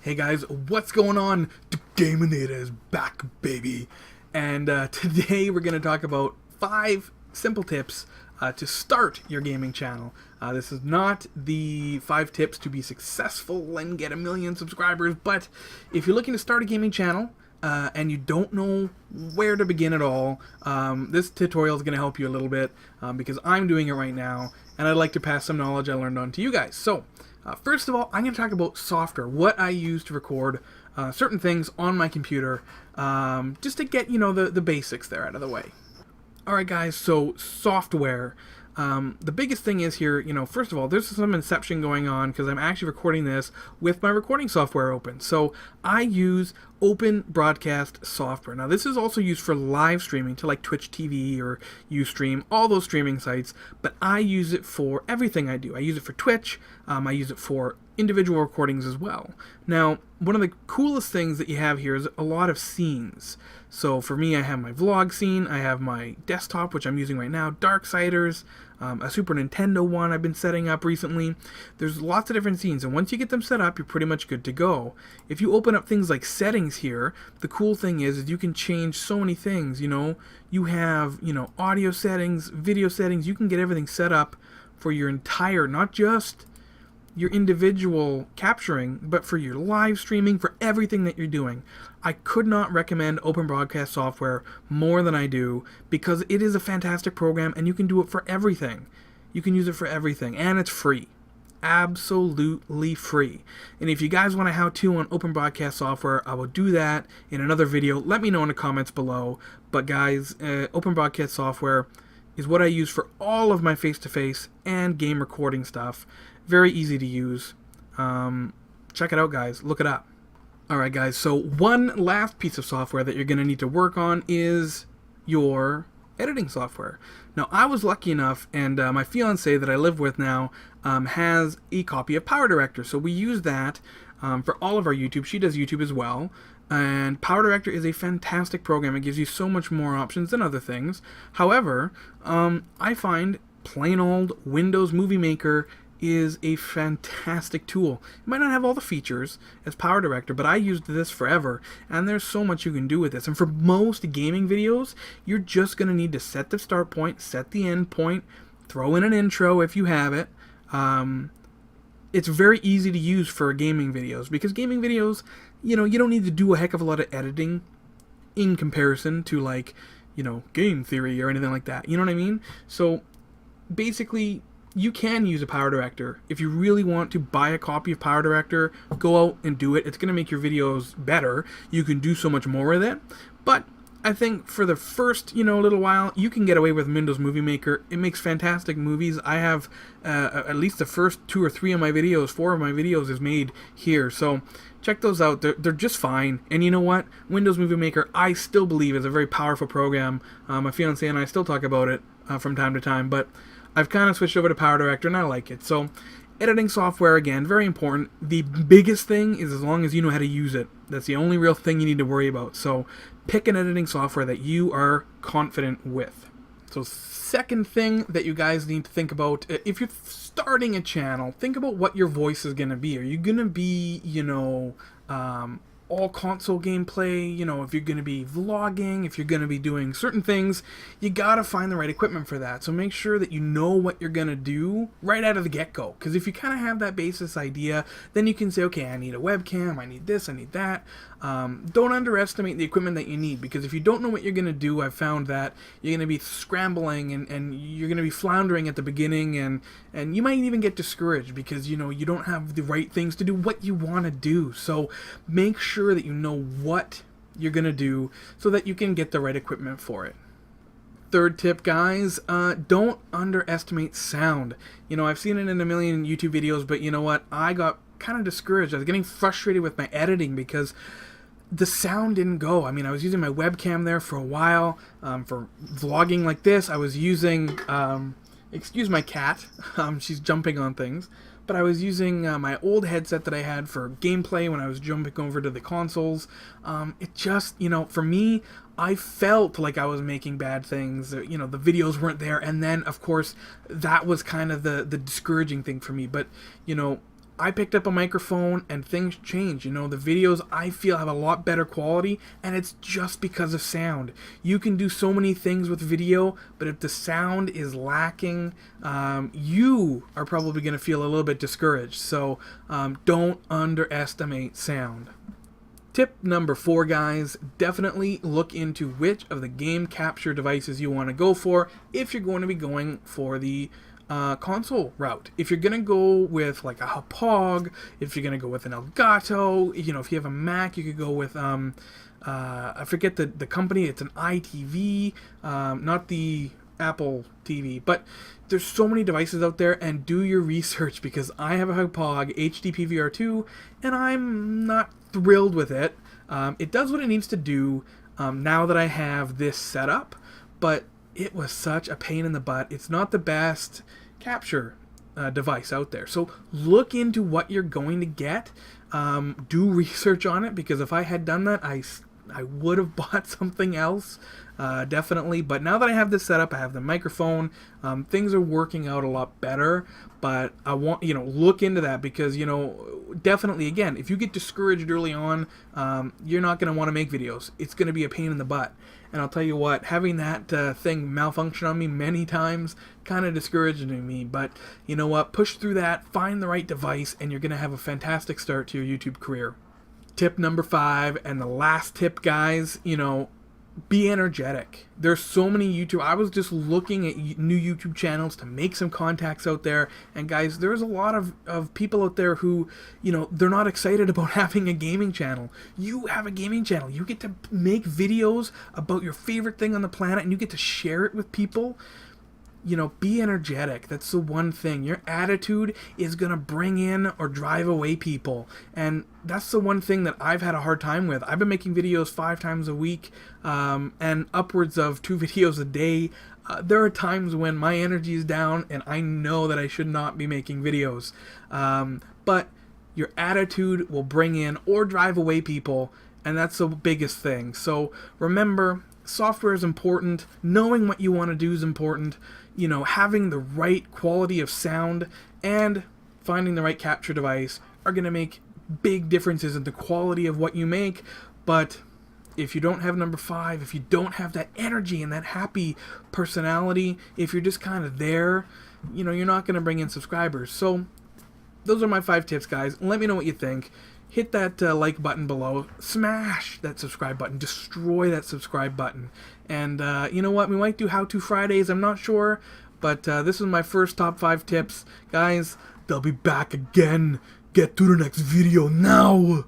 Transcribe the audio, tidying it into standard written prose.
Hey guys, what's going on? The Gaminator is back, baby. And today we're going to talk about 5 simple tips to start your gaming channel. This is not the 5 tips to be successful and get 1,000,000 subscribers, but if you're looking to start a gaming channel and you don't know where to begin at all, this tutorial is going to help you a little bit because I'm doing it right now, and I'd like to pass some knowledge I learned on to you guys. So, first of all, I'm going to talk about software, what I use to record certain things on my computer, just to get, the basics there out of the way. Alright guys, so software. The biggest thing is here, first of all, there's some inception going on because I'm actually recording this with my recording software open. So I use Open Broadcast software. Now this is also used for live streaming to like Twitch TV or Ustream, all those streaming sites, but I use it for everything I do. I use it for Twitch, I use it for individual recordings as well. Now, one of the coolest things that you have here is a lot of scenes. So for me, I have my vlog scene, I have my desktop, which I'm using right now, Darksiders, a Super Nintendo one I've been setting up recently. There's lots of different scenes, and once you get them set up, you're pretty much good to go. If you open up things like settings here, the cool thing is you can change so many things, You have, audio settings, video settings, you can get everything set up for your entire, not just your individual capturing, but for your live streaming, for everything that you're doing. I could not recommend Open Broadcast software more than I do because it is a fantastic program and you can do it for everything. You can use it for everything, and it's free. Absolutely free. And if you guys want a how-to on Open Broadcast software, I will do that in another video. Let me know in the comments below. But guys, Open Broadcast software is what I use for all of my face-to-face and game recording stuff. Very easy to use. Check it out, guys. Look it up. Alright, guys, so one last piece of software that you're going to need to work on is your editing software. Now, I was lucky enough, and my fiance that I live with now has a copy of PowerDirector, so we use that for all of our YouTube. She does YouTube as well, and PowerDirector is a fantastic program. It gives you so much more options than other things. However, I find plain old Windows Movie Maker is a fantastic tool. It might not have all the features as PowerDirector, but I used this forever, and there's so much you can do with this. And for most gaming videos, you're just going to need to set the start point, set the end point, throw in an intro if you have it. It's very easy to use for gaming videos, because gaming videos, you don't need to do a heck of a lot of editing in comparison to like, game theory or anything like that. You know what I mean? So basically, you can use a PowerDirector. If you really want to buy a copy of PowerDirector, go out and do it. It's going to make your videos better. You can do so much more with it. But I think for the first, little while, you can get away with Windows Movie Maker. It makes fantastic movies. I have at least the first 2 or 3 of my videos, 4 of my videos is made here. So check those out. They're just fine. And you know what? Windows Movie Maker, I still believe, is a very powerful program. My fiance and I still talk about it from time to time. But I've kind of switched over to PowerDirector, and I like it. So, editing software, again, very important. The biggest thing is as long as you know how to use it. That's the only real thing you need to worry about. So, pick an editing software that you are confident with. So, second thing that you guys need to think about, if you're starting a channel, think about what your voice is going to be. Are you going to be, all console gameplay, if you're going to be vlogging, if you're going to be doing certain things, you got to find the right equipment for that. So make sure that you know what you're going to do right out of the get-go. Because if you kind of have that basis idea, then you can say, okay, I need a webcam, I need this, I need that. Don't underestimate the equipment that you need, because if you don't know what you're going to do, I've found that you're going to be scrambling and you're going to be floundering at the beginning, and you might even get discouraged because, you don't have the right things to do what you want to do. So make sure that you know what you're going to do so that you can get the right equipment for it. Third tip, guys, don't underestimate sound. I've seen it in 1,000,000 YouTube videos, but you know what? I got kind of discouraged. I was getting frustrated with my editing because the sound didn't go. I mean, I was using my webcam there for a while for vlogging like this. I was using, excuse my cat, she's jumping on things. But I was using my old headset that I had for gameplay when I was jumping over to the consoles. It just, for me, I felt like I was making bad things. The videos weren't there. And then, of course, that was kind of the discouraging thing for me. But, I picked up a microphone and things change. You know, the videos I feel have a lot better quality, and it's just because of sound. You can do so many things with video, but if the sound is lacking, you are probably going to feel a little bit discouraged. So don't underestimate sound. Tip number 4, guys, definitely look into which of the game capture devices you want to go for if you're going to be going for the console route. If you're gonna go with like a Hauppauge, if you're gonna go with an Elgato, you know, if you have a Mac, you could go with I forget the company. It's an ITV, not the Apple TV, but there's so many devices out there, and do your research, because I have a Hauppauge HD PVR2 and I'm not thrilled with it. It does what it needs to do now that I have this set up, but it was such a pain in the butt. It's not the best capture device out there. So look into what you're going to get. Do research on it, because if I had done that, I would have bought something else, definitely. But now that I have this set up, I have the microphone, things are working out a lot better. But I want, you know, look into that, because, you know, definitely, again, if you get discouraged early on, you're not going to want to make videos. It's going to be a pain in the butt. And I'll tell you what, having that thing malfunction on me many times kind of discouraged me. But you know what? Push through that, find the right device, and you're going to have a fantastic start to your YouTube career. Tip number 5, and the last tip, guys, you know, be energetic. There's so many YouTube. I was just looking at new YouTube channels to make some contacts out there, and guys, there's a lot of people out there who, you know, they're not excited about having a gaming channel. You have a gaming channel. You get to make videos about your favorite thing on the planet, and you get to share it with people. You know, be energetic. That's the one thing. Your attitude is going to bring in or drive away people. And that's the one thing that I've had a hard time with. I've been making videos 5 times a week, and upwards of 2 videos a day. There are times when my energy is down and I know that I should not be making videos. But your attitude will bring in or drive away people, and that's the biggest thing. So remember, software is important. Knowing what you want to do is important. You know, having the right quality of sound and finding the right capture device are going to make big differences in the quality of what you make. But if you don't have number 5, if you don't have that energy and that happy personality, if you're just kind of there, you know, you're not going to bring in subscribers. So those are my 5 tips, guys. Let me know what you think. Hit that like button below. Smash that subscribe button. Destroy that subscribe button. And you know what? We might do How To Fridays. I'm not sure. But this is my first top 5 tips. Guys, they'll be back again. Get to the next video now.